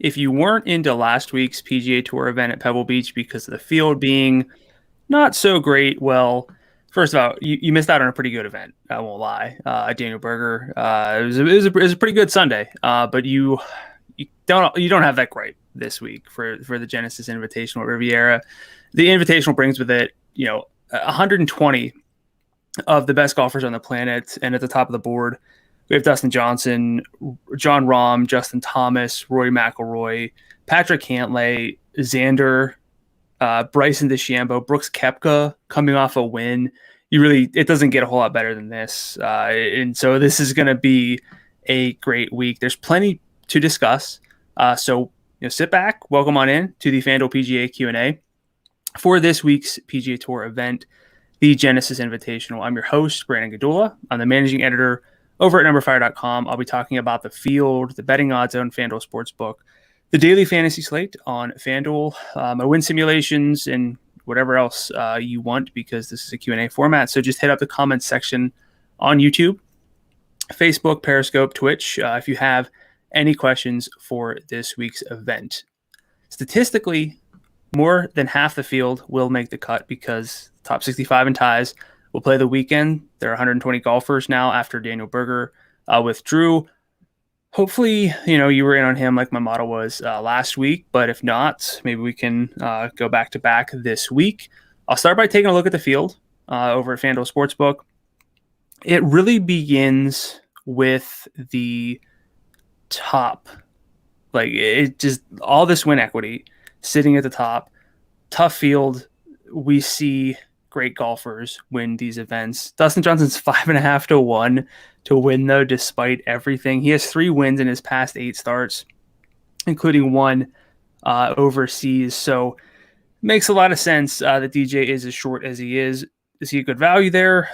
if you weren't into last week's PGA Tour event at Pebble Beach because of the field being not so great, well, first of all, you missed out on a pretty good event. I won't lie. Daniel Berger. It was a pretty good Sunday. But you don't have that great this week for the Genesis Invitational at Riviera. The Invitational brings with it 120 of the best golfers on the planet, and at the top of the board we have Dustin Johnson, Jon Rahm, Justin Thomas, Rory McIlroy, Patrick Cantlay, Xander, Bryson DeChambeau, Brooks Koepka coming off a win. It doesn't get a whole lot better than this. And so this is going to be a great week. There's plenty to discuss. So sit back, welcome on in to the FanDuel PGA Q&A for this week's PGA Tour event, the Genesis Invitational. I'm your host, Brandon Gdula. I'm the managing editor over at numberFire.com. I'll be talking about the field, the betting odds on FanDuel Sportsbook, the daily fantasy slate on FanDuel, my win simulations, and whatever else you want, because this is a Q&A format. So just hit up the comments section on YouTube, Facebook, Periscope, Twitch, if you have any questions for this week's event. Statistically, more than half the field will make the cut because top 65 and ties will play the weekend. There are 120 golfers now after Daniel Berger withdrew. Hopefully, you were in on him like my model was last week, but if not, maybe we can go back to back this week. I'll start by taking a look at the field over at FanDuel Sportsbook. It really begins with the top. All this win equity sitting at the top. Tough field. We see great golfers win these events. Dustin Johnson's 5.5 to 1 to win, though, despite everything. He has 3 wins in his past 8 starts, including 1 overseas. So makes a lot of sense that DJ is as short as he is. Is he a good value there?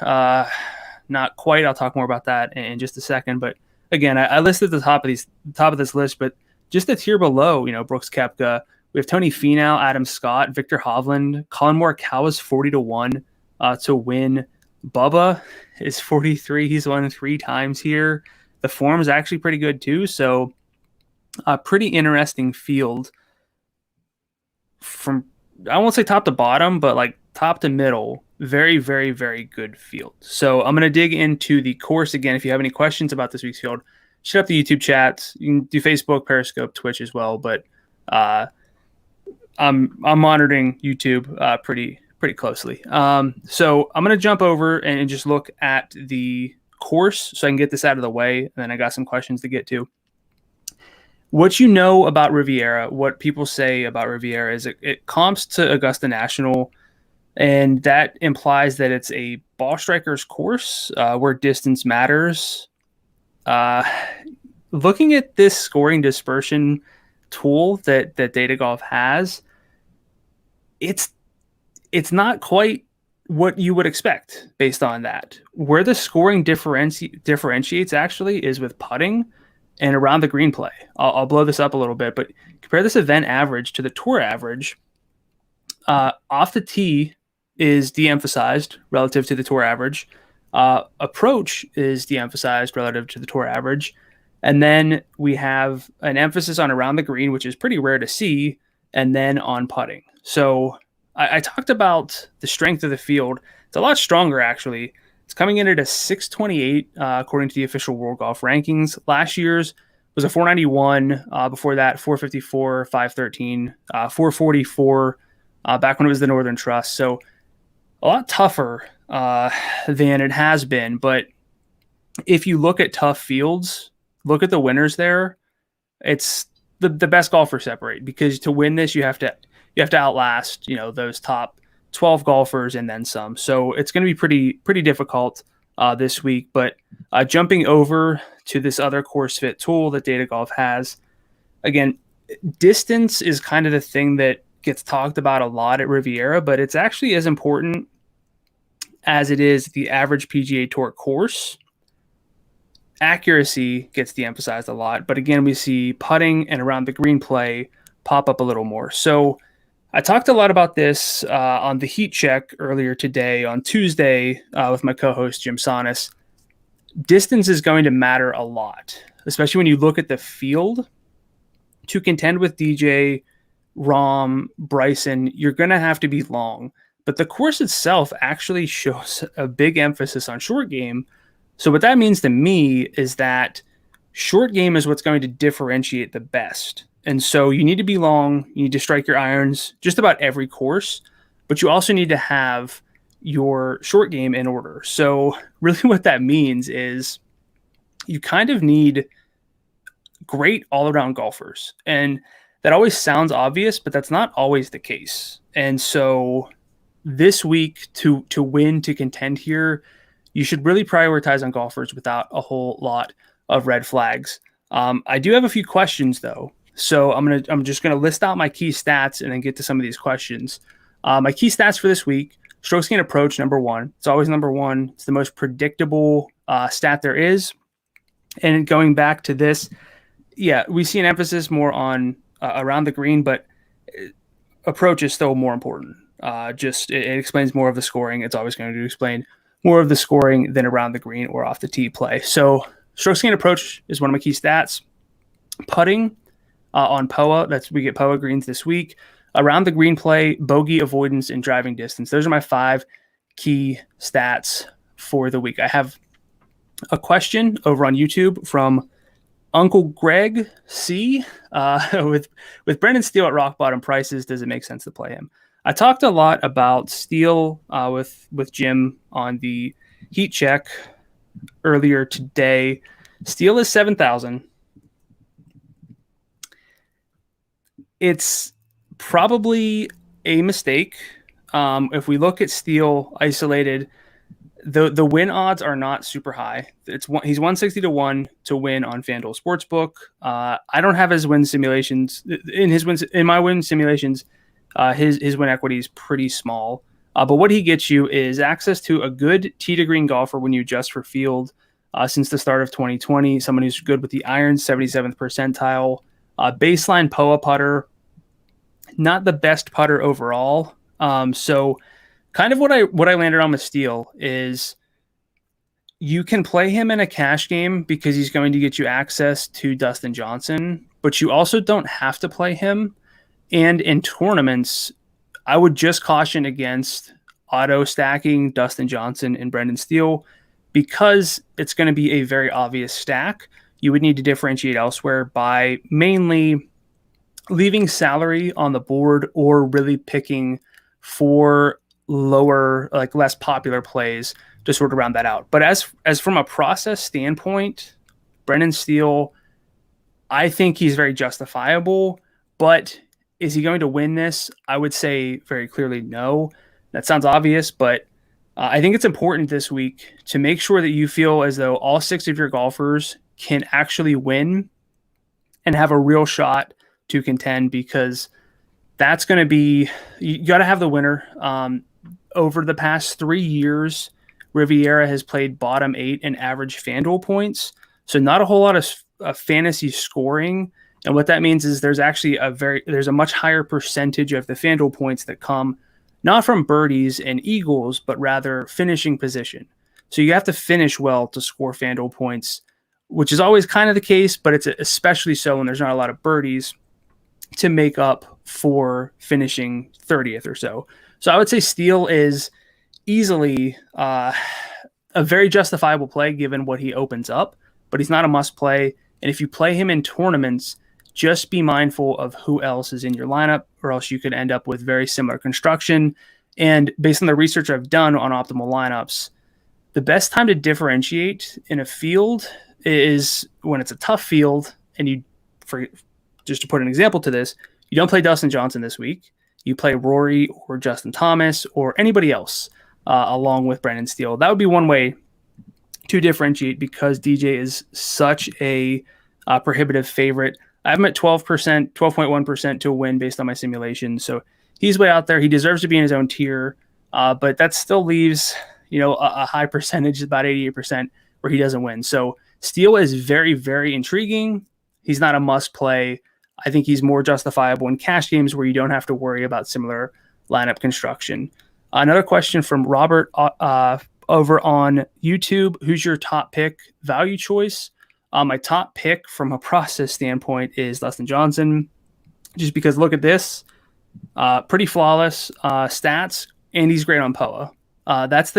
Not quite. I'll talk more about that in just a second. But again, I listed the top of this list, but just the tier below, Brooks Koepka. We have Tony Finau, Adam Scott, Victor Hovland, Colin Morikawa is 40 to 1 to win. Bubba is 43. He's won 3 times here. The form is actually pretty good too. So a pretty interesting field from, I won't say top to bottom, but like top to middle. Very, very, very good field. So I'm going to dig into the course again. If you have any questions about this week's field, shut up the YouTube chat. You can do Facebook, Periscope, Twitch as well. But I'm monitoring YouTube pretty closely. So I'm going to jump over and just look at the course so I can get this out of the way. And then I got some questions to get to. What you know about Riviera, what people say about Riviera is it comps to Augusta National, and that implies that it's a ball striker's course where distance matters. Looking at this scoring dispersion tool that Data Golf has, it's not quite what you would expect based on that. Where the scoring differentiates actually is with putting and around the green play. I'll blow this up a little bit, but compare this event average to the tour average. Off the tee is de-emphasized relative to the tour average. Approach is de-emphasized relative to the tour average. And then we have an emphasis on around the green, which is pretty rare to see, and then on putting. So I talked about the strength of the field. It's a lot stronger, actually. It's coming in at a 628, according to the official World Golf Rankings. Last year's was a 491. Before that, 454, 513, 444, back when it was the Northern Trust. So a lot tougher than it has been. But if you look at tough fields, look at the winners there. It's the best golfers separate, because to win this, you have to outlast those top 12 golfers and then some. So it's going to be pretty difficult this week. But jumping over to this other course fit tool that Data Golf has, again, distance is kind of the thing that gets talked about a lot at Riviera, but it's actually as important as it is the average PGA Tour course. Accuracy gets de-emphasized a lot, but again, we see putting and around the green play pop up a little more. So I talked a lot about this on the Heat Check earlier today on Tuesday with my co-host Jim Sonis. Distance is going to matter a lot, especially when you look at the field. to contend with DJ, Rom, Bryson, you're going to have to be long. But the course itself actually shows a big emphasis on short game. So what that means to me is that short game is what's going to differentiate the best. And so you need to be long, you need to strike your irons just about every course, but you also need to have your short game in order. So really what that means is you kind of need great all-around golfers. And that always sounds obvious, but that's not always the case. And so this week to win, to contend here, you should really prioritize on golfers without a whole lot of red flags. I do have a few questions though. So I'm just gonna list out my key stats and then get to some of these questions. My key stats for this week: strokes gained approach, number one. It's always number one. It's the most predictable stat there is. And going back to this, yeah, we see an emphasis more on around the green, but approach is still more important. It explains more of the scoring. It's always going to explain more of the scoring than around the green or off the tee play. So strokes gained approach is one of my key stats. Putting on POA, we get POA greens this week. Around the green play, bogey avoidance, and driving distance. Those are my 5 key stats for the week. I have a question over on YouTube from Uncle Greg C. With Brandon Steele at rock bottom prices, does it make sense to play him? I talked a lot about Steele with Jim on the heat check earlier today. Steele is 7,000. It's probably a mistake. If we look at Steele isolated, the win odds are not super high. He's 160 to 1 to win on FanDuel Sportsbook. I don't have his win simulations. In my win simulations, his win equity is pretty small. But what he gets you is access to a good tee to green golfer when you adjust for field since the start of 2020. Someone who's good with the irons, 77th percentile. Baseline POA putter, not the best putter overall. So kind of what I landed on with Steele is you can play him in a cash game because he's going to get you access to Dustin Johnson, but you also don't have to play him. And in tournaments, I would just caution against auto stacking Dustin Johnson and Brendan Steele because it's going to be a very obvious stack. You would need to differentiate elsewhere by mainly leaving salary on the board or really picking 4 lower, like less popular plays to sort of round that out. But as from a process standpoint, Brendan Steele, I think he's very justifiable, but is he going to win this? I would say very clearly no. That sounds obvious, but I think it's important this week to make sure that you feel as though all 6 of your golfers can actually win and have a real shot to contend, because that's going to be, you got to have the winner. Over the past 3 years, Riviera has played bottom 8 in average FanDuel points. So not a whole lot of fantasy scoring. And what that means is there's actually there's a much higher percentage of the FanDuel points that come not from birdies and eagles, but rather finishing position. So you have to finish well to score FanDuel points, which is always kind of the case, but it's especially so when there's not a lot of birdies to make up for finishing 30th or so. So I would say Steele is easily a very justifiable play given what he opens up, but he's not a must play. And if you play him in tournaments, just be mindful of who else is in your lineup, or else you could end up with very similar construction. And based on the research I've done on optimal lineups, the best time to differentiate in a field is when it's a tough field. And just to put an example to this, you don't play Dustin Johnson this week. You play Rory or Justin Thomas or anybody else along with Brandon Steele. That would be one way to differentiate, because DJ is such a prohibitive favorite. I have him at 12%, 12.1% to win based on my simulation. So he's way out there. He deserves to be in his own tier, but that still leaves, a high percentage, about 88%, where he doesn't win. So Steele is very, very intriguing. He's not a must play. I think he's more justifiable in cash games where you don't have to worry about similar lineup construction. Another question from Robert over on YouTube: who's your top pick value choice? My top pick from a process standpoint is Dustin Johnson, just because look at this, pretty flawless stats, and he's great on POA. That's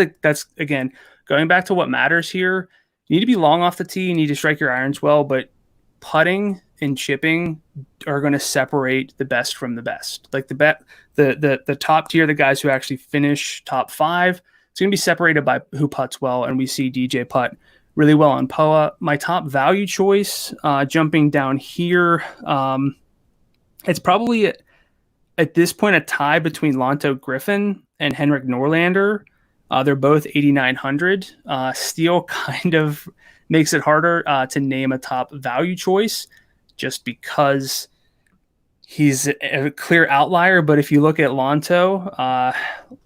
again going back to what matters here. You need to be long off the tee. You need to strike your irons well, but putting and chipping are going to separate the best from the best. Like the top tier, the guys who actually finish top 5, it's going to be separated by who putts well, and we see DJ putt really well on POA. My top value choice, jumping down here, it's probably at this point a tie between Lanto Griffin and Henrik Norlander. They're both 8,900. Steele kind of makes it harder to name a top value choice just because he's a clear outlier. But if you look at Lanto,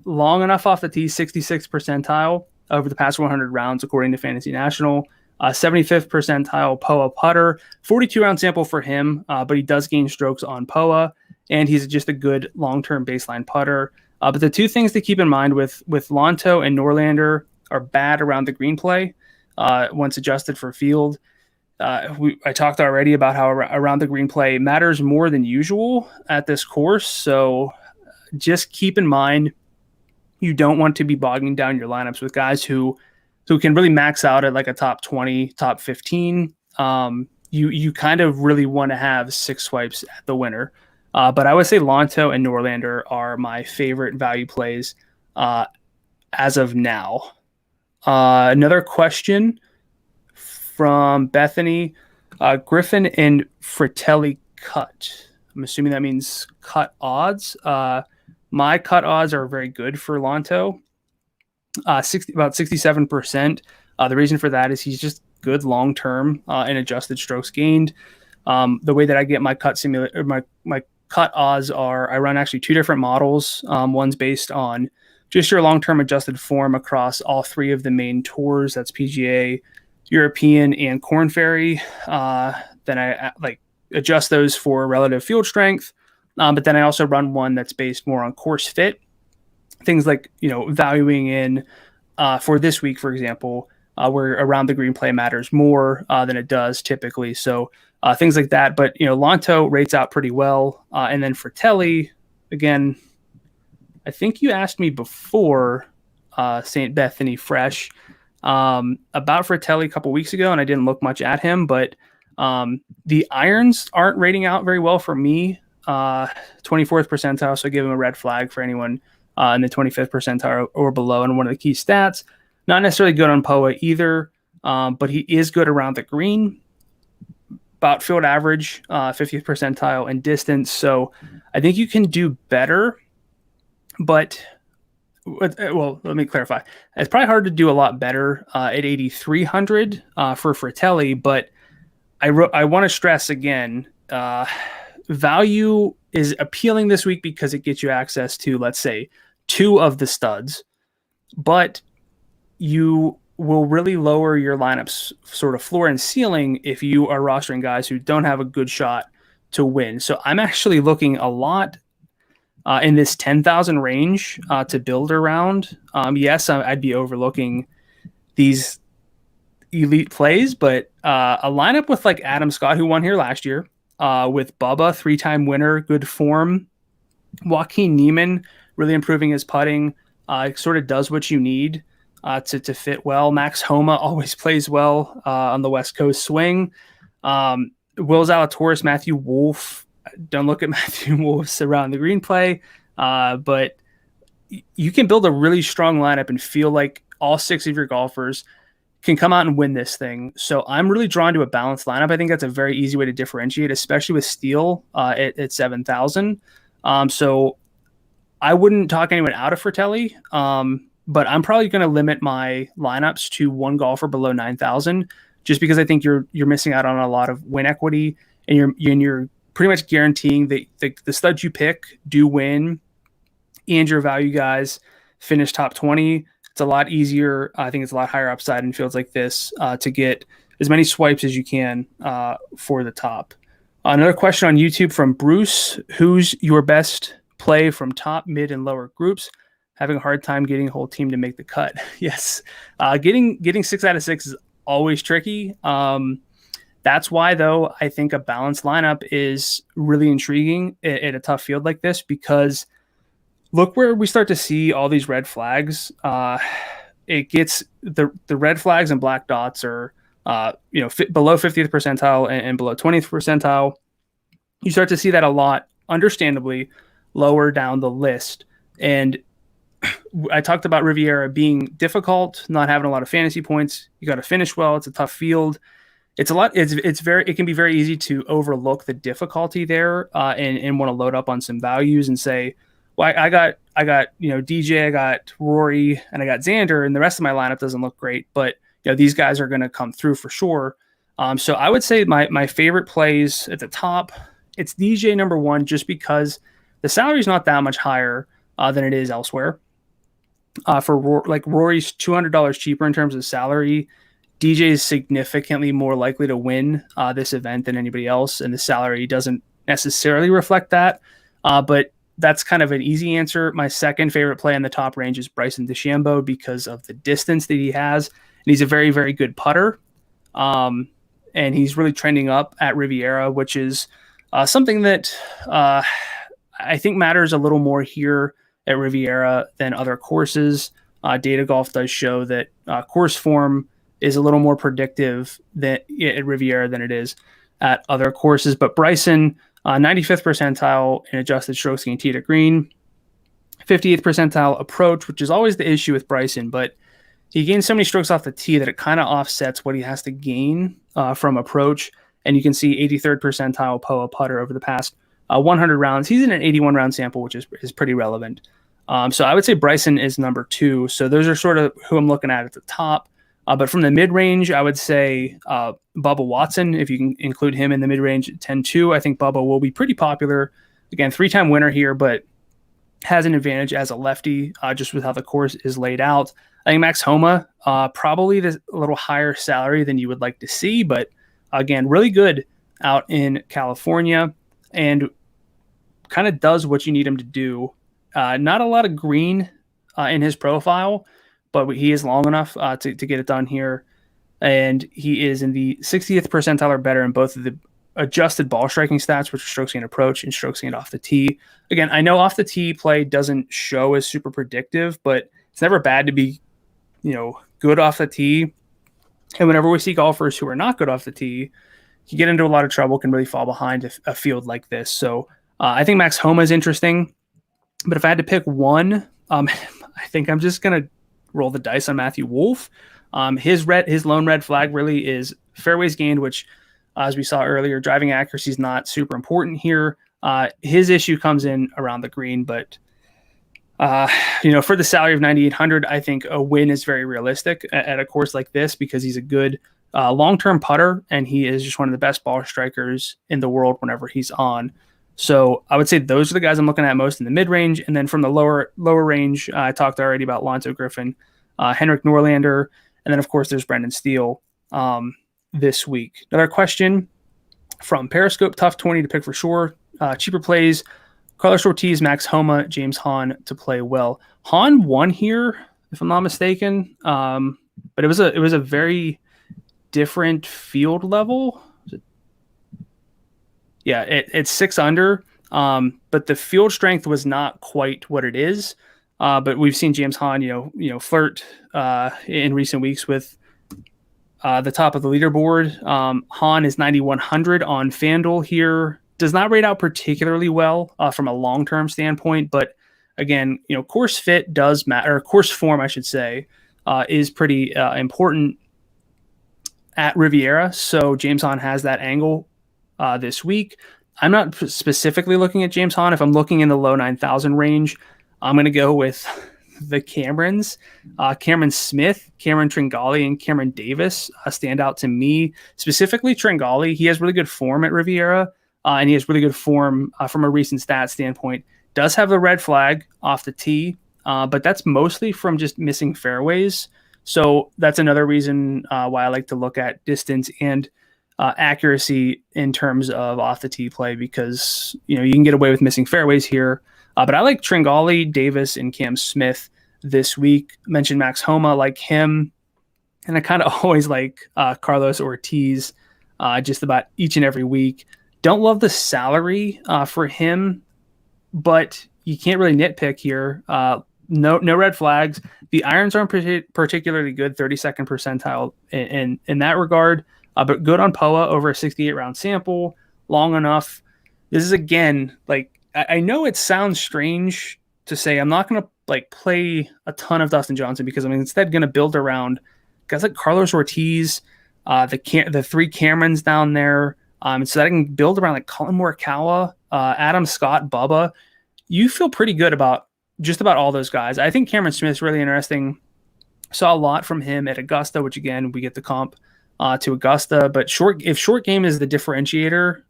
long enough off the tee, 66th percentile over the past 100 rounds, according to Fantasy National. 75th percentile POA putter, 42-round sample for him, but he does gain strokes on POA, and he's just a good long-term baseline putter. But the two things to keep in mind with Lanto and Norlander are bad around the green play once adjusted for field. I talked already about how around the green play matters more than usual at this course, so just keep in mind you don't want to be bogging down your lineups with guys who can really max out at like a top 20, top 15. You kind of really want to have 6 swipes at the winner. But I would say Lanto and Norlander are my favorite value plays as of now. Another question from Bethany. Griffin and Fratelli cut. I'm assuming that means cut odds. My cut odds are very good for Lanto. About 67%. The reason for that is he's just good long-term and adjusted strokes gained. The way that I get my cut my cut odds are I run actually 2 different models. One's based on just your long-term adjusted form across all 3 of the main tours. That's PGA, European, and Korn Ferry. Then I adjust those for relative field strength. But then I also run one that's based more on course fit. Things like, valuing in for this week, for example, where around the green play matters more than it does typically. So things like that. But, Lanto rates out pretty well. And then Fratelli, again, I think you asked me before St. Bethany Fresh about Fratelli a couple weeks ago, and I didn't look much at him. But the irons aren't rating out very well for me. 24th percentile, so give him a red flag for anyone in the 25th percentile or below. And one of the key stats, not necessarily good on POA either, but he is good around the green, about field average, 50th percentile in distance. So I think you can do better, but well, let me clarify. It's probably hard to do a lot better at 8,300 for Fratelli, but I want to stress again, value is appealing this week because it gets you access to, let's say, 2 of the studs, but you will really lower your lineup's sort of floor and ceiling if you are rostering guys who don't have a good shot to win. So I'm actually looking a lot in this 10,000 range to build around. Yes, I'd be overlooking these elite plays, but a lineup with like Adam Scott, who won here last year, with Bubba, 3-time winner, good form. Joaquin Niemann really improving his putting, sort of does what you need to fit well. Max Homa always plays well on the West Coast swing. Will Zalatoris, Matthew Wolff. Don't look at Matthew Wolff's around the green play, but you can build a really strong lineup and feel like all 6 of your golfers can come out and win this thing. So I'm really drawn to a balanced lineup. I think that's a very easy way to differentiate, especially with Steele at 7,000. So I wouldn't talk anyone out of Fratelli, but I'm probably going to limit my lineups to 1 golfer below 9,000, just because I think you're missing out on a lot of win equity, and you're pretty much guaranteeing that the studs you pick do win, and your value guys finish top 20. It's a lot easier. I think it's a lot higher upside in fields like this to get as many swipes as you can for the top. Another question on YouTube from Bruce: who's your best play from top, mid, and lower groups? Having a hard time getting a whole team to make the cut. Yes, getting 6 out of 6 is always tricky. That's why, though, I think a balanced lineup is really intriguing at a tough field like this, because look where we start to see all these red flags. It gets the red flags and black dots are below 50th percentile and below 20th percentile. You start to see that a lot, understandably, lower down the list. And I talked about Riviera being difficult, not having a lot of fantasy points. You got to finish well. It's a tough field. It's a lot. It can be very easy to overlook the difficulty there and want to load up on some values and say, well, I got DJ, I got Rory, and I got Xander, and the rest of my lineup doesn't look great, but these guys are going to come through for sure. So I would say my favorite plays at the top, it's DJ number one, just because the salary is not that much higher than it is elsewhere. For Rory's $200 cheaper in terms of salary. DJ is significantly more likely to win this event than anybody else, and the salary doesn't necessarily reflect that. But that's kind of an easy answer. My second favorite play in the top range is Bryson DeChambeau because of the distance that he has, and he's a very, very good putter. And he's really trending up at Riviera, which is something that I think matters a little more here at Riviera than other courses. Data Golf does show that course form is a little more predictive at Riviera than it is at other courses. But Bryson, 95th percentile in adjusted strokes gained tee to green, 58th percentile approach, which is always the issue with Bryson, but he gains so many strokes off the tee that it kind of offsets what he has to gain from approach. And you can see 83rd percentile POA putter over the past 100 rounds. He's in an 81 round sample, which is pretty relevant. So I would say Bryson is number two. So those are sort of who I'm looking at the top. But from the mid-range, I would say Bubba Watson, if you can include him in the mid-range at 10-2. I think Bubba will be pretty popular. Again, 3-time winner here, but has an advantage as a lefty just with how the course is laid out. I think Max Homa, probably a little higher salary than you would like to see, but again, really good out in California and kind of does what you need him to do. Not a lot of green in his profile, but he is long enough to get it done here. And he is in the 60th percentile or better in both of the adjusted ball striking stats, which are strokes gained approach and strokes gained off the tee. Again, I know off the tee play doesn't show as super predictive, but it's never bad to be, good off the tee. And whenever we see golfers who are not good off the tee, can get into a lot of trouble, can really fall behind a field like this. So I think Max Homa is interesting. But if I had to pick one, I think I'm just going to roll the dice on Matthew Wolff. His lone red flag really is fairways gained, which, as we saw earlier, driving accuracy is not super important here. His issue comes in around the green, but for the salary of $9,800, I think a win is very realistic at a course like this because he's a good long-term putter and he is just one of the best ball strikers in the world whenever he's on. So I would say those are the guys I'm looking at most in the mid-range. And then from the lower range, I talked already about Lonzo Griffin, Henrik Norlander, and then, of course, there's Brendan Steele this week. Another question from Periscope, tough 20 to pick for sure. Cheaper plays, Carlos Ortiz, Max Homa, James Hahn to play well. Hahn won here, if I'm not mistaken, but it was a very different field level. Yeah, it's 6 under, but the field strength was not quite what it is. But we've seen James Hahn, flirt in recent weeks with the top of the leaderboard. Hahn is 9,100 on FanDuel here. Does not rate out particularly well from a long-term standpoint, but again, course fit does matter. Course form, I should say, is pretty important at Riviera. So James Hahn has that angle this week. I'm not specifically looking at James Hahn. If I'm looking in the low 9,000 range, I'm going to go with the Camerons. Cameron Smith, Cameron Tringali, and Cameron Davis stand out to me. Specifically Tringali, he has really good form at Riviera, and he has really good form from a recent stat standpoint. Does have the red flag off the tee, but that's mostly from just missing fairways. So that's another reason why I like to look at distance and accuracy in terms of off the tee play, because you can get away with missing fairways here. But I like Tringali, Davis, and Cam Smith this week. I mentioned Max Homa, like him, and I kind of always like Carlos Ortiz just about each and every week. Don't love the salary for him, but you can't really nitpick here. No red flags. The irons aren't particularly good, 32nd percentile in that regard, but good on POA over a 68 round sample, long enough. This is again, like, I know it sounds strange to say I'm not going to like play a ton of Dustin Johnson because I'm instead going to build around guys like Carlos Ortiz, the three Camerons down there, so that I can build around like Colin Morikawa, Adam Scott, Bubba. You feel pretty good about just about all those guys. I think Cameron Smith's really interesting. Saw a lot from him at Augusta, which again, we get the comp to Augusta. But if short game is the differentiator,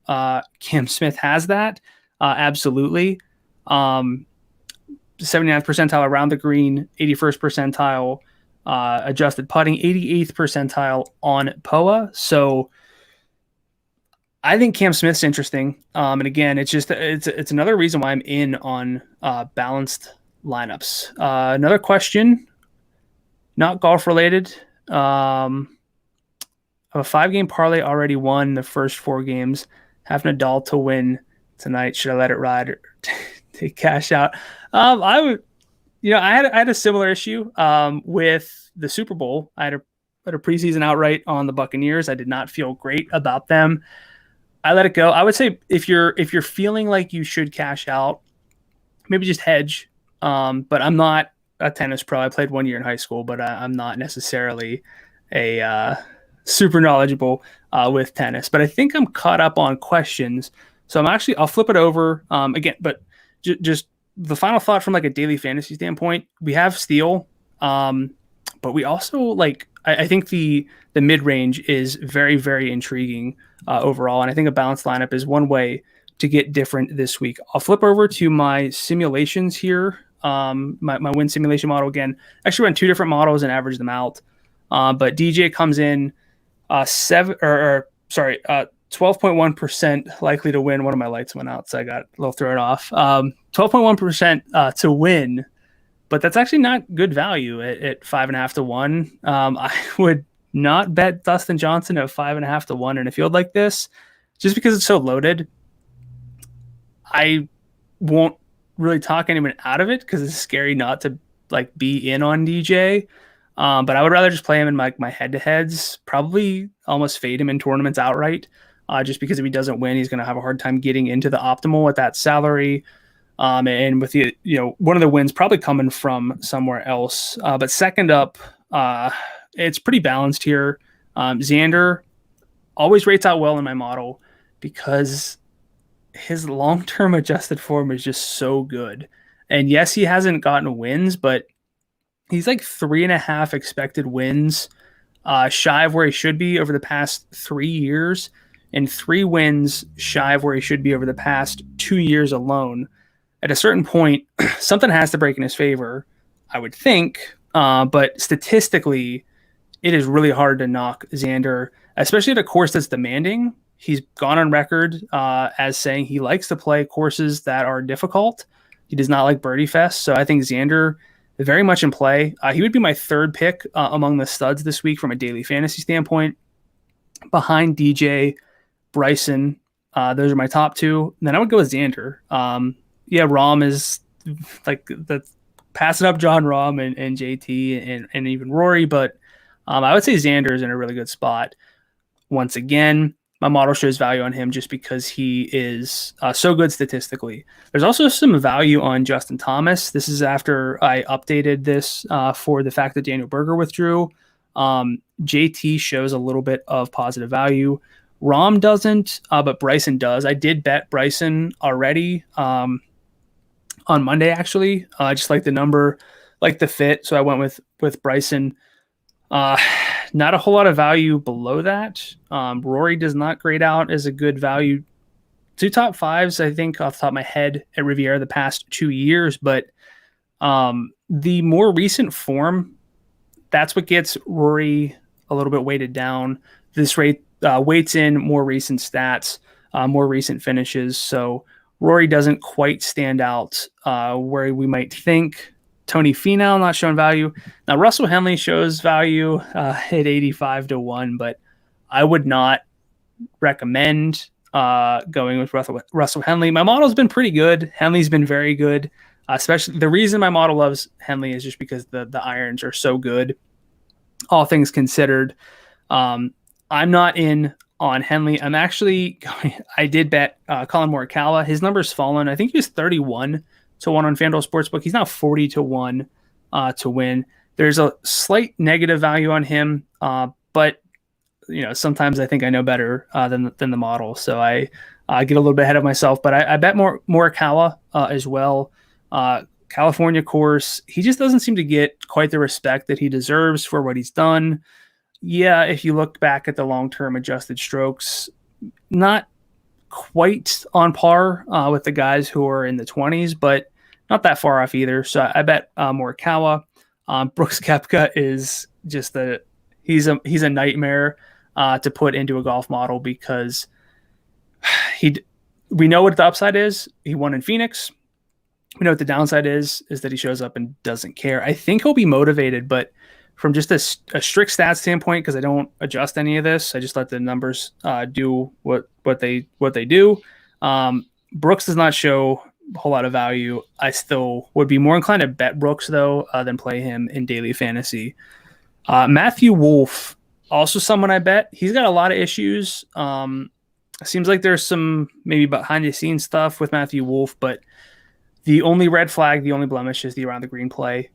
Cam Smith has that. Absolutely. 79th percentile around the green, 81st percentile adjusted putting, 88th percentile on POA. So I think Cam Smith's interesting. And again, it's another reason why I'm in on balanced lineups. Another question, not golf related. A 5-game parlay already won the first 4 games. Have Nadal to win tonight. Should I let it ride or take cash out? I would, I had a similar issue with the Super Bowl. I had a preseason outright on the Buccaneers. I did not feel great about them. I let it go. I would say if you're feeling like you should cash out, maybe just hedge. But I'm not a tennis pro. I played 1 year in high school, but I'm not necessarily a super knowledgeable with tennis. But I think I'm caught up on questions. So I'll flip it over again. But just the final thought from like a daily fantasy standpoint, we have Steele, but we also I think the mid range is very, very intriguing overall, and I think a balanced lineup is one way to get different this week. I'll flip over to my simulations here. My win simulation model again. Actually, run 2 different models and average them out. But DJ comes in 12.1% likely to win. One of my lights went out, so I got a little thrown off. 12.1% to win, but that's actually not good value at 5.5 to 1. I would not bet Dustin Johnson at 5.5 to 1 in a field like this, just because it's so loaded. I won't really talk anyone out of it because it's scary not to be in on DJ. But I would rather just play him in my head-to-heads, probably almost fade him in tournaments outright, just because if he doesn't win, he's going to have a hard time getting into the optimal at that salary. And with one of the wins probably coming from somewhere else. But second up, it's pretty balanced here. Xander always rates out well in my model because his long-term adjusted form is just so good. And yes, he hasn't gotten wins, but he's like 3.5 expected wins shy of where he should be over the past 3 years, and 3 wins shy of where he should be over the past 2 years alone. At a certain point, something has to break in his favor, I would think. But statistically, it is really hard to knock Xander, especially at a course that's demanding. He's gone on record as saying he likes to play courses that are difficult. He does not like Birdie Fest. So I think Xander is very much in play. He would be my 3rd pick among the studs this week from a daily fantasy standpoint, behind DJ, Bryson. Those are my top 2. And then I would go with Xander. Rahm is passing up John Rahm and JT and even Rory, but I would say Xander is in a really good spot. Once again, my model shows value on him just because he is so good statistically. There's also some value on Justin Thomas. This is after I updated this for the fact that Daniel Berger withdrew. JT shows a little bit of positive value. Rahm doesn't, but Bryson does. I did bet Bryson already on Monday, actually. I just like the number, like the fit, so I went with Bryson. Not a whole lot of value below that. Rory does not grade out as a good value. 2 top 5s, I think, off the top of my head at Riviera the past 2 years, but the more recent form, that's what gets Rory a little bit weighted down. This rate weights in more recent stats, more recent finishes, so Rory doesn't quite stand out where we might think. Tony Finau not showing value. Now Russell Henley shows value at 85 to 1, but I would not recommend going with Russell Henley. My model's been pretty good. Henley's been very good. Especially the reason my model loves Henley is just because the irons are so good. All things considered, I'm not in on Henley. I'm actually I did bet Colin Morikawa. His number's fallen. I think he was 31 to 1 on FanDuel Sportsbook. He's now 40 to 1 to win. There's a slight negative value on him, but sometimes I think I know better than the model, so I get a little bit ahead of myself. But I bet Morikawa as well. California course, he just doesn't seem to get quite the respect that he deserves for what he's done. Yeah, if you look back at the long-term adjusted strokes, not quite on par with the guys who are in the 20s, but not that far off either. So I bet Morikawa. Brooks Koepka is just he's a nightmare to put into a golf model because we know what the upside is. He won in Phoenix. We know what the downside is that he shows up and doesn't care. I think he'll be motivated, but from just a strict stats standpoint, because I don't adjust any of this, I just let the numbers do what they do. Brooks does not show a whole lot of value. I still would be more inclined to bet Brooks though than play him in daily fantasy. Matthew Wolff, also someone I bet. He's got a lot of issues. Seems like there's some maybe behind the scenes stuff with Matthew Wolff, but the only red flag, the only blemish is the around the green play.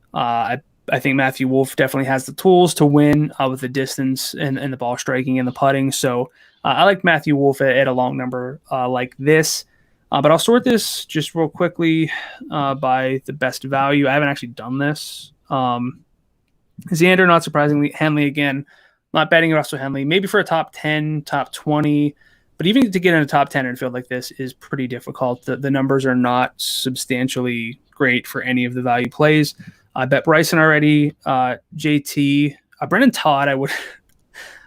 I think Matthew Wolff definitely has the tools to win with the distance and the ball striking and the putting. So I like Matthew Wolff at a long number like this. But I'll sort this just real quickly by the best value. I haven't actually done this. Xander, not surprisingly. Henley, again, not betting Russell Henley. Maybe for a top 10, top 20. But even to get in a top 10 in a field like this is pretty difficult. The numbers are not substantially great for any of the value plays. I bet Bryson already. JT. Brendan Todd, I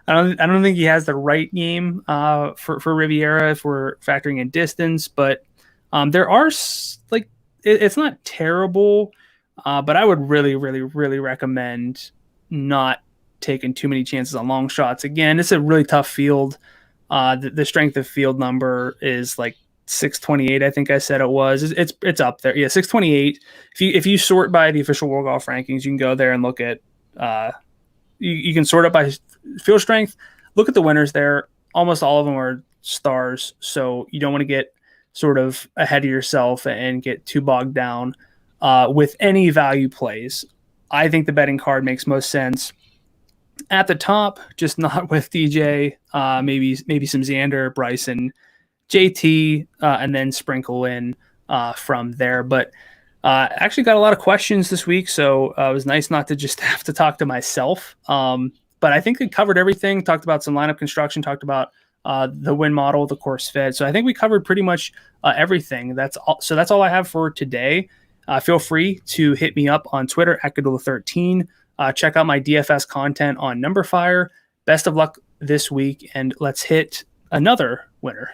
don't think he has the right game for Riviera if we're factoring in distance. But there are, it's not terrible. But I would really, really, really recommend not taking too many chances on long shots. Again, it's a really tough field. The strength of field number is like 628. I think I said it was. It's up there. Yeah, 628. If you sort by the official World Golf Rankings, you can go there and look at. You can sort it by field strength. Look at the winners there. Almost all of them are stars, so you don't want to get sort of ahead of yourself and get too bogged down with any value plays. I think the betting card makes most sense at the top, just not with DJ, maybe some Xander, Bryson, JT, and then sprinkle in from there. But actually got a lot of questions this week, so it was nice not to just have to talk to myself. But I think we covered everything, talked about some lineup construction, talked about the win model, the course fit. So I think we covered pretty much everything. That's all I have for today. Feel free to hit me up on Twitter at Gdula13. Check out my DFS content on numberFire. Best of luck this week, and let's hit another winner.